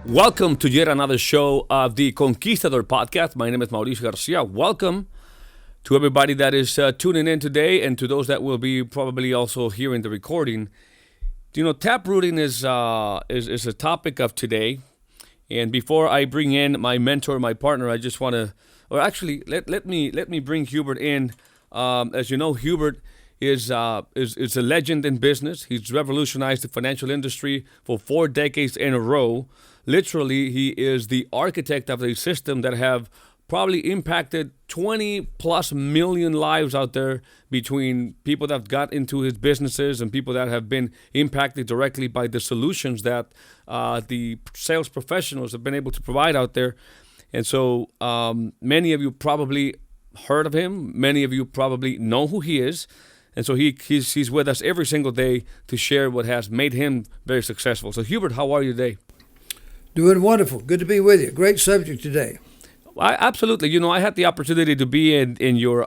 Welcome to yet another show of the Conquistador Podcast. My name is Mauricio Garcia. Welcome to everybody that is tuning in today, and to those that will be probably also hearing the recording. You know, taprooting is a topic of today. And before I bring in my mentor, my partner, I just want to, or actually, let me bring Hubert in. As you know, Hubert is a legend in business. He's revolutionized the financial industry for 4 decades in a row. Literally, he is the architect of a system that have probably impacted 20 plus million lives out there, between people that have got into his businesses and people that have been impacted directly by the solutions that the sales professionals have been able to provide out there. And so many of you probably heard of him. Many of you probably know who he is. And so he's with us every single day to share what has made him very successful. So Hubert, how are you today? Doing wonderful. Good to be with you. Great subject today. Absolutely. You know, I had the opportunity to be in your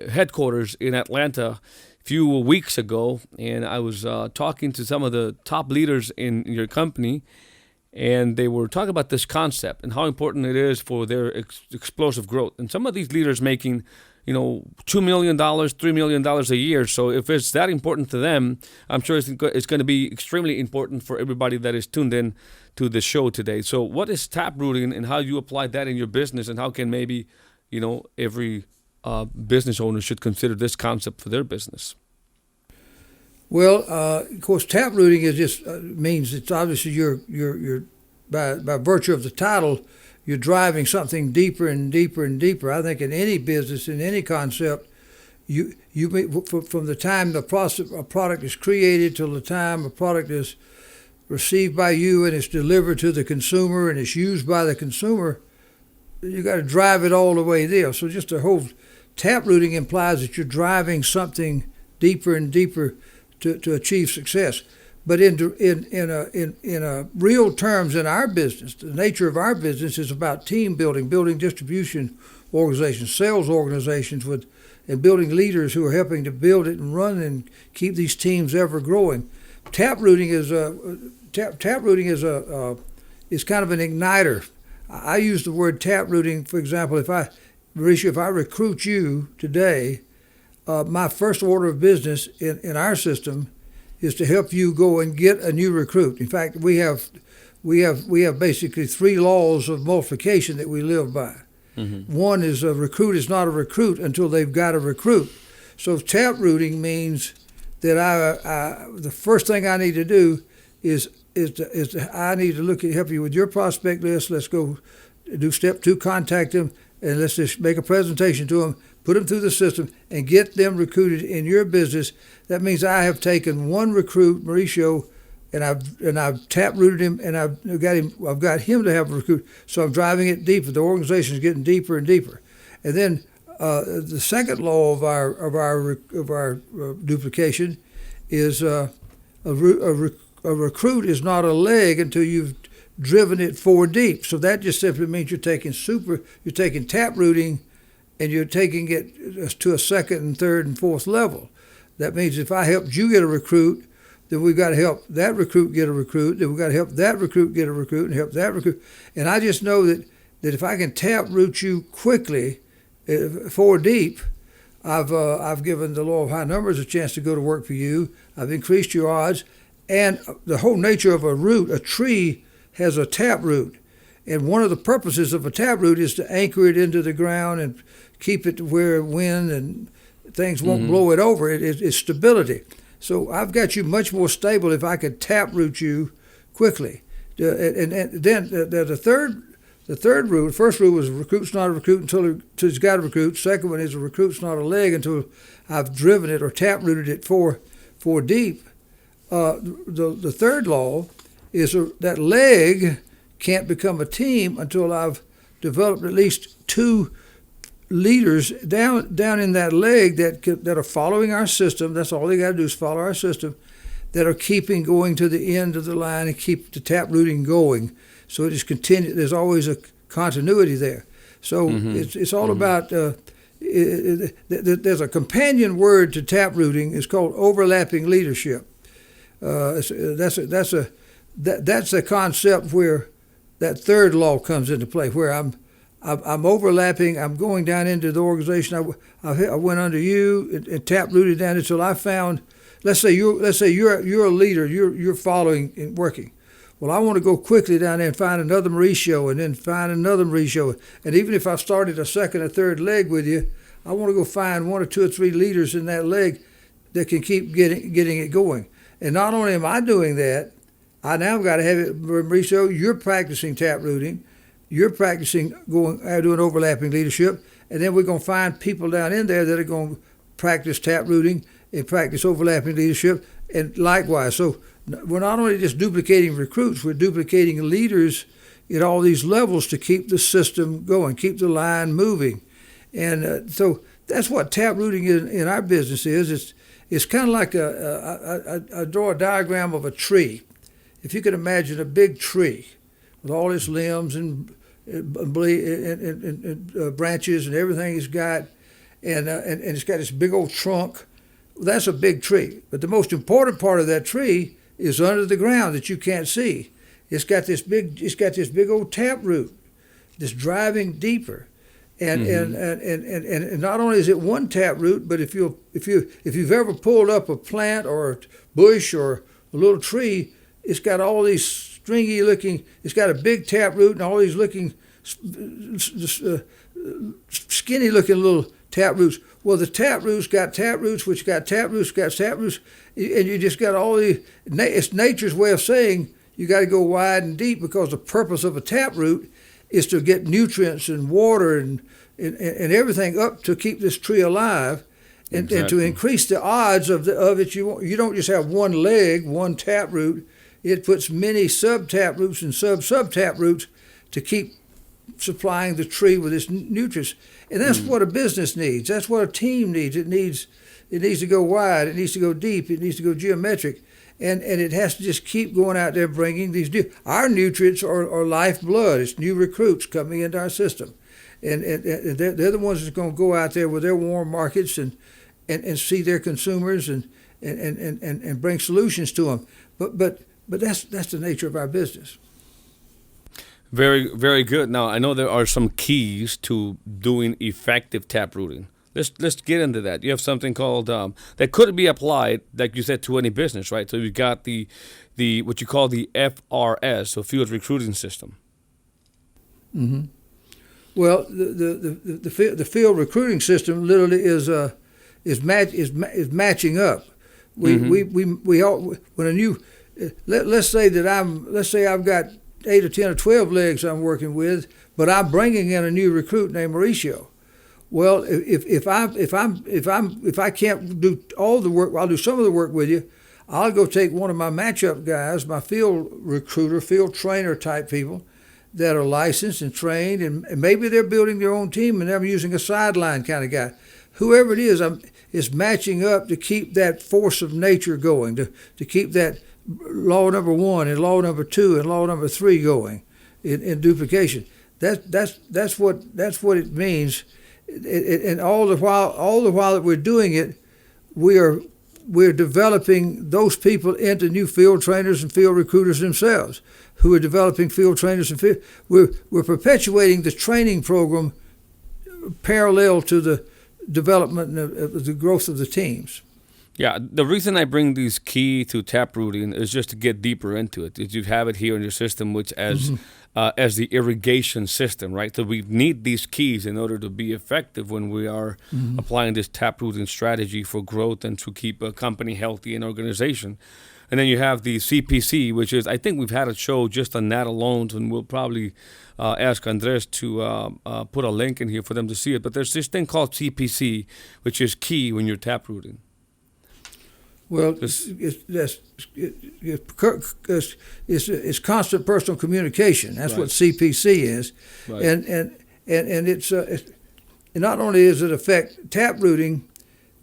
headquarters in Atlanta a few weeks ago, and I was talking to some of the top leaders in your company, and they were talking about this concept and how important it is for their explosive growth. And some of these leaders making, you know, $2 million, $3 million a year. So if it's that important to them, I'm sure it's going to be extremely important for everybody that is tuned in to the show today. So what is taprooting, and how you apply that in your business, and how can maybe, you know, every business owner should consider this concept for their business? Well, of course, taprooting is just means it's obviously you're by virtue of the title, you're driving something deeper and deeper and deeper. I think in any business, in any concept, you from the time a product is created till the time a product is received by you and it's delivered to the consumer and it's used by the consumer, you got to drive it all the way there. So just the whole taprooting implies that you're driving something deeper and deeper to achieve success. But in real terms, in our business, the nature of our business is about team building, building distribution organizations, sales organizations, and building leaders who are helping to build it and run and keep these teams ever growing. Taprooting is kind of an igniter. I use the word taprooting, for example, if I recruit you today, my first order of business in our system is to help you go and get a new recruit. In fact, we have basically 3 laws of multiplication that we live by. Mm-hmm. One is a recruit is not a recruit until they've got a recruit. So taprooting means that the first thing I need to do is I need to help you with your prospect list. Let's go do step 2, contact them, and let's just make a presentation to them, put them through the system, and get them recruited in your business. That means I have taken one recruit, Mauricio, and I've taprooted him, and I've got him to have a recruit. So I'm driving it deeper. The organization is getting deeper and deeper. And then the second law of our duplication is a recruit is not a leg until you've driven it 4 deep. So that just simply means you're taking taprooting, and you're taking it to a second and third and fourth level. That means if I helped you get a recruit, then we've got to help that recruit get a recruit, then we've got to help that recruit get a recruit, and help that recruit. And I just know that if I can taproot you quickly, 4 deep, I've given the law of high numbers a chance to go to work for you. I've increased your odds. And the whole nature of a tree has a taproot. And one of the purposes of a taproot is to anchor it into the ground and keep it to where wind and things won't blow it over. It's stability. So I've got you much more stable if I could taproot you quickly. And then the third rule, the first rule was a recruit's not a recruit until he's got a recruit. Second one is a recruit's not a leg until I've driven it or taprooted it 4 deep. The third law is that leg can't become a team until I've developed at least 2 leaders down in that leg that are following our system. That's all they got to do is follow our system, that are keeping going to the end of the line and keep the taprooting going. So it is continued. There's always a continuity there. So it's all about. There's a companion word to taprooting. It's called overlapping leadership. That's a concept where that third law comes into play, where I'm overlapping. I'm going down into the organization. I went under you and taprooted down until I found. Let's say you're a leader. You're following and working. Well, I want to go quickly down there and find another Mauricio, and then find another Mauricio. And even if I started a second or third leg with you, I want to go find one or two or three leaders in that leg that can keep getting it going. And not only am I doing that, I now got to have it, Mauricio, you're practicing taprooting, you're practicing doing overlapping leadership, and then we're going to find people down in there that are going to practice taprooting and practice overlapping leadership, and likewise. So we're not only just duplicating recruits, we're duplicating leaders at all these levels to keep the system going, keep the line moving. And so that's what taprooting in our business is. It's kind of like I draw a diagram of a tree. If you could imagine a big tree with all its limbs and branches and everything it's got, and it's got this big old trunk, well, that's a big tree. But the most important part of that tree is under the ground that you can't see. It's got this big old taproot that's driving deeper. And not only is it one taproot, but if you've ever pulled up a plant or a bush or a little tree, it's got all these stringy looking. It's got a big taproot and all these looking skinny looking little taproots. Well, the taproots got taproots, which got taproots, and you just got all these. It's nature's way of saying you got to go wide and deep, because the purpose of a taproot is to get nutrients and water and everything up to keep this tree alive, and to increase the odds of it. You don't just have one leg, one taproot. It puts many sub-taproots and sub-taproots to keep supplying the tree with its nutrients. And that's what a business needs. That's what a team needs. It needs to go wide. It needs to go deep. It needs to go geometric. And it has to just keep going out there bringing these new. Our nutrients are lifeblood. It's new recruits coming into our system. And they're the ones that's going to go out there with their warm markets and see their consumers and bring solutions to them. But that's the nature of our business. Very, very good. Now, I know there are some keys to doing effective taprooting. Let's get into that. You have something called that could be applied, like you said, to any business, right? So you got the what you call the FRS, so Field Recruiting System. Mm-hmm. Well, the field recruiting system literally is matching up. We all, when a new let's say I've got 8 or 10 or 12 legs I'm working with, but I'm bringing in a new recruit named Mauricio. Well, if I can't do all the work, I'll do some of the work with you. I'll go take one of my matchup guys, my field recruiter, field trainer type people that are licensed and trained, and maybe they're building their own team and they're using a sideline kind of guy. Whoever it is matching up to keep that force of nature going, to keep that law number 1 and law number 2 and law number 3 going in duplication. That's what it means. And all the while that we're doing it, we're developing those people into new field trainers and field recruiters themselves, who are developing field trainers and we're perpetuating the training program parallel to the development of the growth of the teams. Yeah, the reason I bring these key to taprooting is just to get deeper into it. You have it here in your system, which as the irrigation system, right? So we need these keys in order to be effective when we are applying this taprooting strategy for growth and to keep a company healthy and organization. And then you have the CPC, which is, I think we've had a show just on that alone, and we'll probably ask Andres to put a link in here for them to see it. But there's this thing called CPC, which is key when you're taprooting. Well, it's constant personal communication. That's what CPC is, right. And it's not only does it affect taprooting.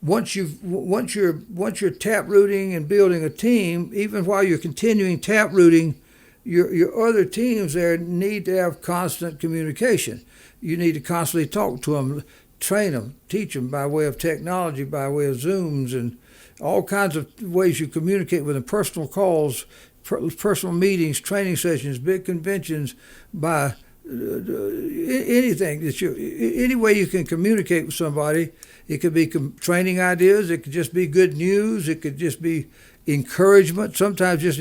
Once you're taprooting and building a team, even while you're continuing taprooting, your other teams there need to have constant communication. You need to constantly talk to them, train them, teach them by way of technology, by way of Zooms and all kinds of ways you communicate with them, personal calls, personal meetings, training sessions, big conventions, by anything any way you can communicate with somebody. It could be training ideas. It could just be good news. It could just be encouragement. Sometimes just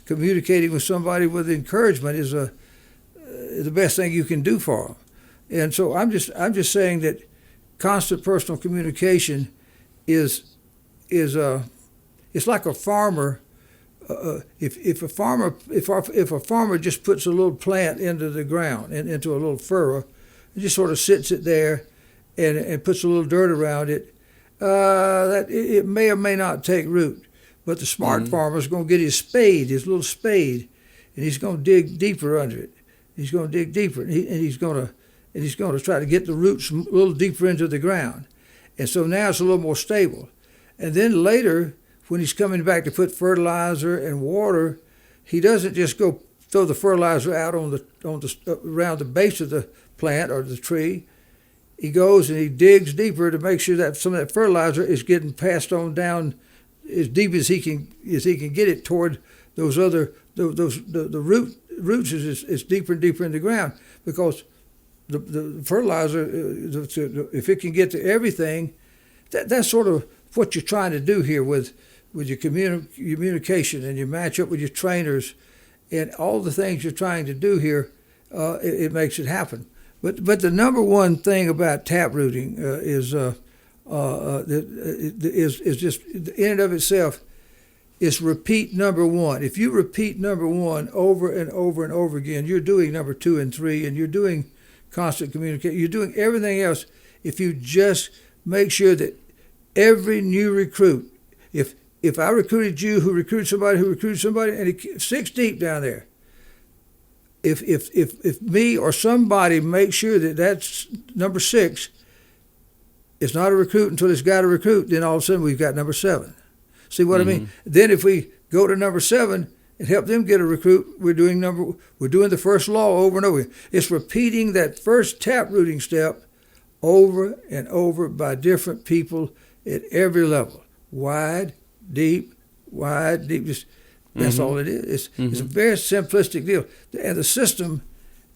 communicating with somebody with encouragement is the best thing you can do for them. And so I'm just saying that constant personal communication is it's like a farmer. If a farmer just puts a little plant into the ground into a little furrow, and just sort of sits it there, and puts a little dirt around it, that it may or may not take root. But the smart farmer is going to get his little spade, and he's going to dig deeper under it. He's going to dig deeper, and he's going to try to get the roots a little deeper into the ground, and so now it's a little more stable. And then later, when he's coming back to put fertilizer and water, he doesn't just go throw the fertilizer out around the base of the plant or the tree. He goes and he digs deeper to make sure that some of that fertilizer is getting passed on down as deep as he can get it toward those other the roots is deeper and deeper in the ground, because the fertilizer, if it can get to everything, that's sort of what you're trying to do here with your communication, and you match up with your trainers and all the things you're trying to do here. It makes it happen. But the number one thing about taprooting is just in and of itself is repeat number one. If you repeat number one over and over and over again, you're doing number 2 and 3, and you're doing constant communication. You're doing everything else. If you just make sure that every new recruit, if I recruited you, who recruited somebody, and it's 6 deep down there. If me or somebody makes sure that that's number 6, it's not a recruit until it's got a recruit, then all of a sudden we've got number 7. See what I mean? Then if we go to number 7 and help them get a recruit, we're doing the first law over and over. It's repeating that first taprooting step over and over by different people at every level. Wide, deep. Just that's all it is. It's a very simplistic deal, and the system,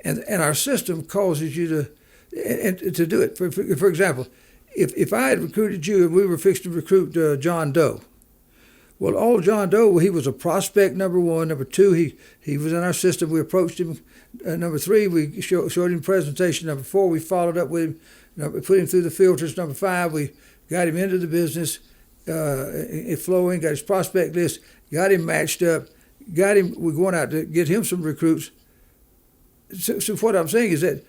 and our system causes you to do it. For example, if I had recruited you and we were fixed to recruit John Doe, well, all John Doe, he was a prospect, number 1. Number 2, he was in our system. We approached him. Number 3, we showed him presentation. Number 4, we followed up with him, put him through the filters. Number 5, we got him into the business, flowing, got his prospect list, got him matched up, we're going out to get him some recruits. So what I'm saying is that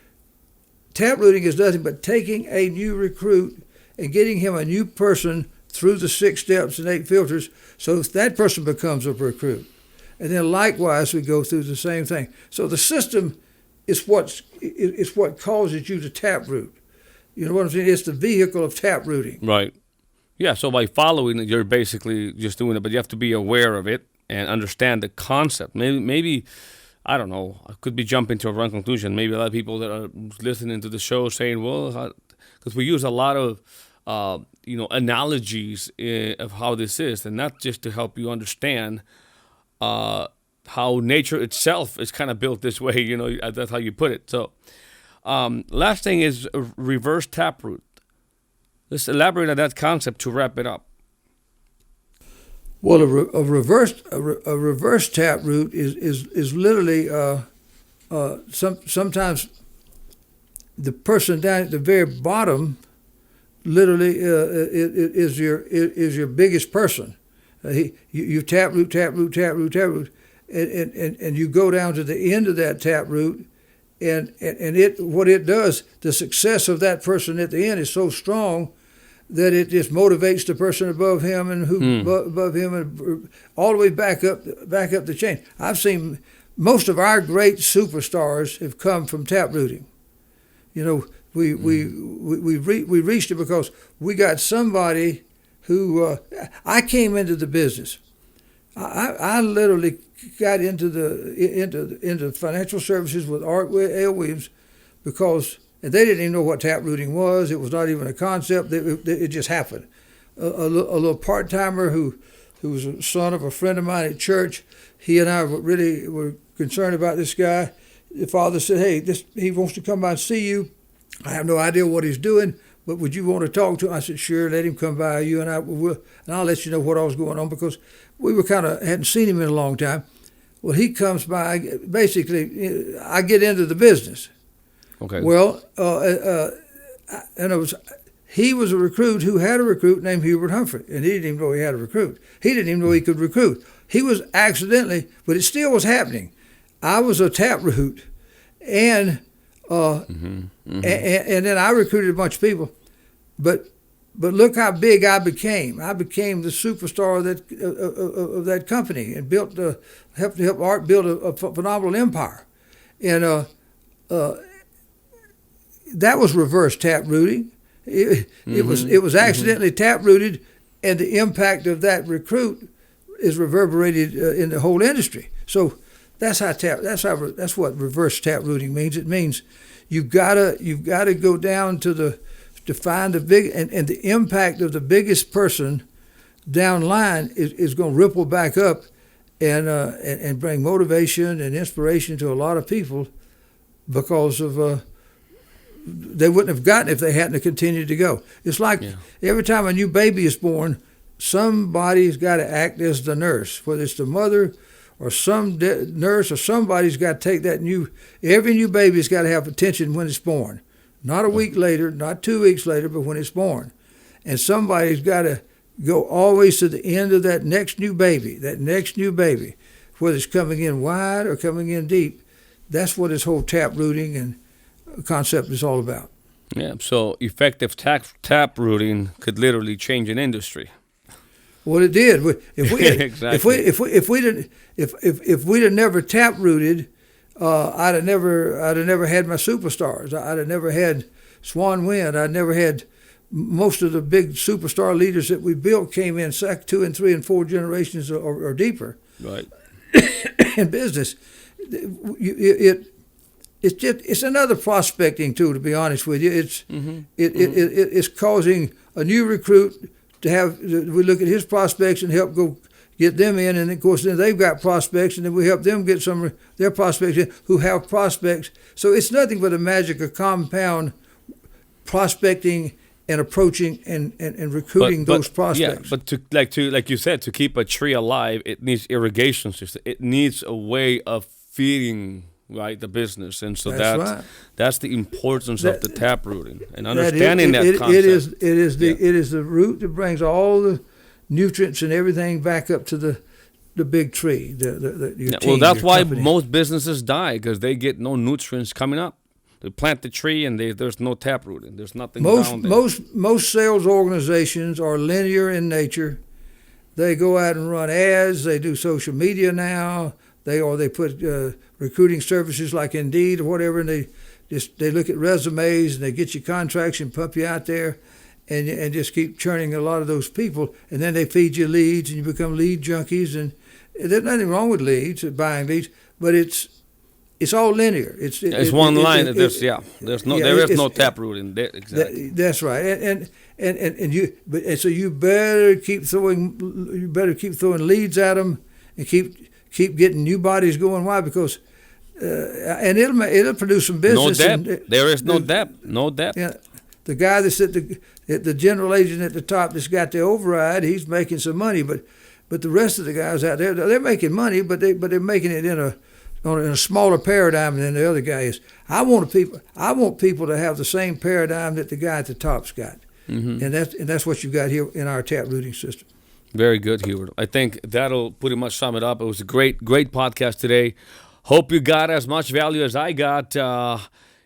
taprooting is nothing but taking a new recruit and getting him a new person through the 6 steps and 8 filters, so that person becomes a recruit. And then likewise, we go through the same thing. So the system is what causes you to taproot. You know what I'm saying? It's the vehicle of taprooting. Right. Yeah, so by following it, you're basically just doing it, but you have to be aware of it and understand the concept. Maybe I don't know, I could be jumping to a wrong conclusion. Maybe a lot of people that are listening to the show saying, well, because we use a lot of analogies of how this is, and not just to help you understand how nature itself is kind of built this way. That's how you put it. So last thing is reverse taproot. Let's elaborate on that concept to wrap it up. Well, a reverse taproot is literally sometimes the person down at the very bottom literally is your biggest person. You taproot, and you go down to the end of that taproot, and what it does, the success of that person at the end is so strong that it just motivates the person above him and above him, and all the way back up the chain. I've seen most of our great superstars have come from taprooting. We reached it because we got somebody who I came into the business. I literally got into financial services with Art L. Williams because. And they didn't even know what taprooting was. It was not even a concept. It just happened. A little part-timer who who was a son of a friend of mine at church. He and I were concerned about this guy. The father said, "Hey, he wants to come by and see you. I have no idea what he's doing, but would you want to talk to him?" I said, "Sure, let him come by. You and I will, and I'll let you know what all was going on," because we were hadn't seen him in a long time. Well, he comes by. Basically, I get into the business. Okay. Well, he was a recruit who had a recruit named Hubert Humphrey, and he didn't even know he had a recruit. He didn't even know he could recruit. He was accidentally, but it still was happening. I was a taproot, and and then I recruited a bunch of people, but look how big I became. I became the superstar of that company, and helped Art build a phenomenal empire, and that was reverse taprooting. It was accidentally taprooted, and the impact of that recruit is reverberated in the whole industry. So that's what reverse taprooting means. It means you've gotta go down to find the big and the impact of the biggest person down line is going to ripple back up and bring motivation and inspiration to a lot of people, because of they wouldn't have gotten it if they hadn't continued to go. It's like every time a new baby is born, somebody's got to act as the nurse, whether it's the mother or some nurse or somebody's got to take every new baby's got to have attention when it's born. Not a week later, not 2 weeks later, but when it's born. And somebody's got to go always to the end of that next new baby, whether it's coming in wide or coming in deep. That's what this whole taprooting and concept is all about. Yeah, so effective taprooting could literally change an industry. Well, it did. Exactly. If we'd have never taprooted, I'd have never had my superstars. I'd have never had Swan Wind. I'd never had most of the big superstar leaders that we built came in 2 and 3 and 4 generations or deeper. Right. In business, it's another prospecting tool. To be honest with you, it's causing a new recruit to have. We look at his prospects and help go get them in, and of course then they've got prospects, and then we help them get some of their prospects in who have prospects. So it's nothing but a magic of compound prospecting and approaching and recruiting those prospects. Yeah, but like you said, to keep a tree alive, it needs irrigation system. It needs a way of feeding the business, and so that's the importance of the taprooting and understanding that concept. It is the root that brings all the nutrients and everything back up to the big tree. Well, that's why most businesses die, because they get no nutrients coming up. They plant the tree and there's no taprooting. There's nothing down there. Most sales organizations are linear in nature. They go out and run ads. They do social media now. They put recruiting services like Indeed or whatever, and they look at resumes and they get you contracts and pump you out there, and just keep churning a lot of those people, and then they feed you leads and you become lead junkies. And there's nothing wrong with leads, buying leads, but it's all linear. It's one line. There is no taprooting. Exactly. That's right. So you better keep throwing leads at them and keep getting new bodies going. Why? Because and it'll produce some business. No depth. There is no depth. No depth. Yeah. The guy that's at the general agent at the top that's got the override, he's making some money, but the rest of the guys out there, they're making money, but they're making it in a smaller paradigm than the other guy is. I want people to have the same paradigm that the guy at the top's got, and that's what you got here in our taprooting system. Very good, Hubert. I think that'll pretty much sum it up. It was a great podcast today. Hope you got as much value as I got. Share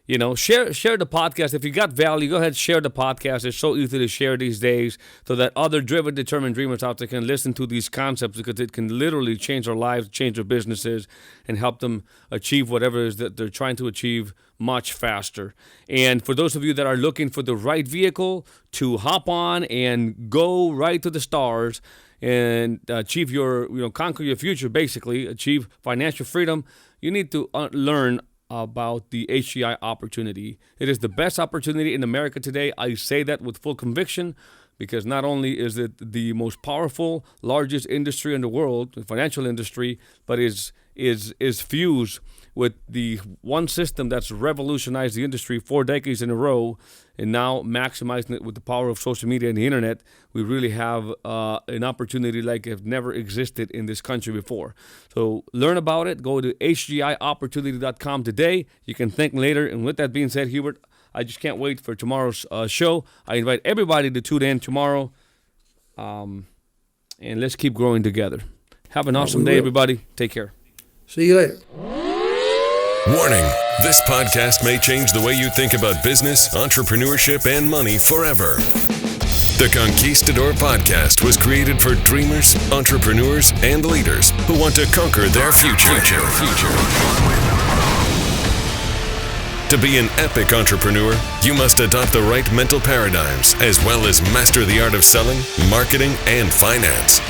the podcast. If you got value, go ahead, share the podcast. It's so easy to share these days so that other driven, determined dreamers out there can listen to these concepts, because it can literally change their lives, change their businesses, and help them achieve whatever it is that they're trying to achieve much faster. And for those of you that are looking for the right vehicle to hop on and go right to the stars and achieve conquer your future, basically, achieve financial freedom, you need to learn about the HGI opportunity. It is the best opportunity in America today. I say that with full conviction. because not only is it the most powerful, largest industry in the world, the financial industry, but is fused with the one system that's revolutionized the industry 4 decades in a row, and now maximizing it with the power of social media and the internet. We really have an opportunity like it never existed in this country before. So learn about it. Go to hgiopportunity.com today. You can think later. And with that being said, Hubert, I just can't wait for tomorrow's show. I invite everybody to tune in tomorrow, and let's keep growing together. Have an awesome day, everybody. Take care. See you later. Warning, this podcast may change the way you think about business, entrepreneurship, and money forever. The Conquistador Podcast was created for dreamers, entrepreneurs, and leaders who want to conquer their future. To be an epic entrepreneur, you must adopt the right mental paradigms as well as master the art of selling, marketing, and finance.